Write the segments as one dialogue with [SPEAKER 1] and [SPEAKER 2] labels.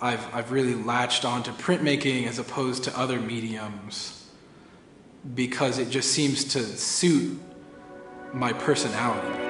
[SPEAKER 1] I've really latched onto printmaking as opposed to other mediums because it just seems to suit my personality.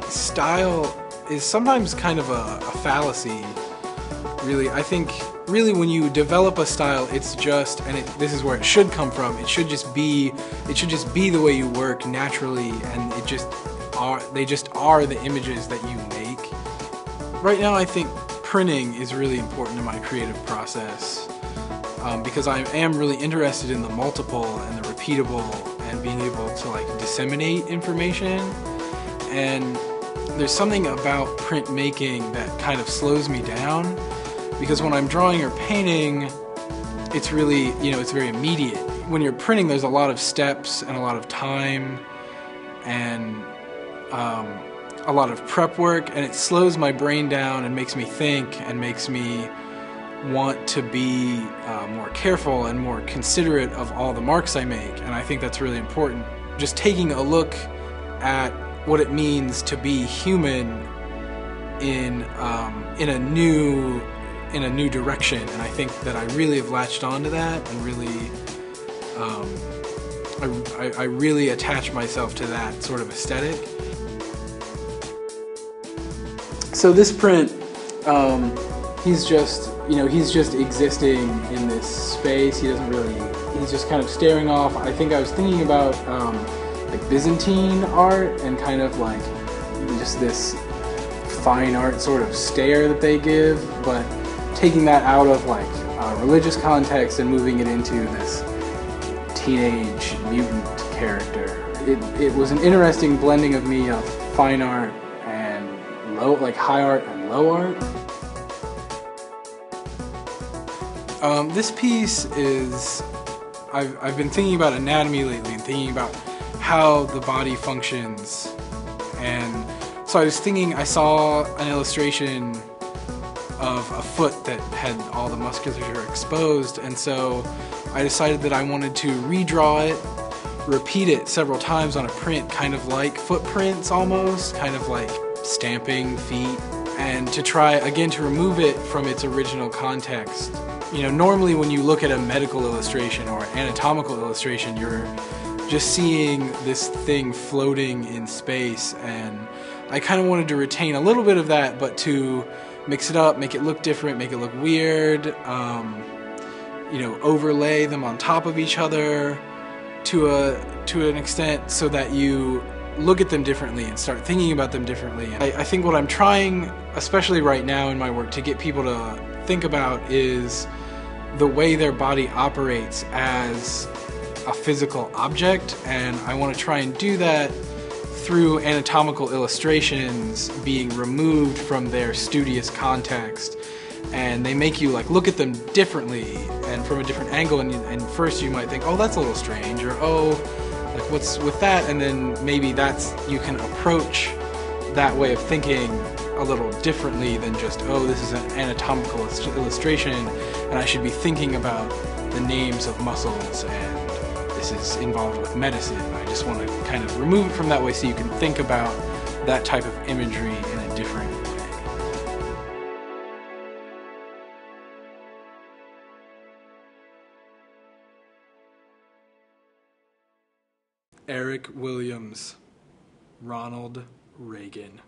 [SPEAKER 1] Style is sometimes kind of a fallacy, really. I think really when you develop a style, it's just, and this is where it should come from, it should just be the way you work naturally, and they just are the images that you make. Right now I think printing is really important in my creative process because I am really interested in the multiple and the repeatable and being able to like disseminate information. And there's something about printmaking that kind of slows me down because when I'm drawing or painting, it's really, it's very immediate. When you're printing, there's a lot of steps and a lot of time and a lot of prep work, and it slows my brain down and makes me think and makes me want to be more careful and more considerate of all the marks I make, and I think that's really important. Just taking a look at what it means to be human in a new direction, and I think that I really have latched onto that, and really I really attach myself to that sort of aesthetic. So this print, he's just existing in this space. He's just kind of staring off. I think I was thinking about like Byzantine art and kind of like just this fine art sort of stare that they give, but taking that out of like a religious context and moving it into this teenage mutant character. It was an interesting blending of me of fine art and like high art and low art. This piece is, I've been thinking about anatomy lately and thinking about how the body functions, and so I was thinking, I saw an illustration of a foot that had all the musculature exposed, and so I decided that I wanted to redraw it, repeat it several times on a print, kind of like footprints almost, kind of like stamping feet, and to try again to remove it from its original context. Normally when you look at a medical illustration or anatomical illustration, you're just seeing this thing floating in space, and I kind of wanted to retain a little bit of that, but to mix it up, make it look different, make it look weird, overlay them on top of each other to an extent so that you look at them differently and start thinking about them differently. I think what I'm trying, especially right now in my work, to get people to think about is the way their body operates as a physical object, and I want to try and do that through anatomical illustrations being removed from their studious context, and they make you like look at them differently and from a different angle, and first you might think, oh, that's a little strange, or oh, like what's with that, and then maybe you can approach that way of thinking a little differently than just, oh, this is an anatomical illustration and I should be thinking about the names of muscles and this is involved with medicine. I just want to kind of remove it from that way so you can think about that type of imagery in a different way. Eric Williams, Ronald Reagan.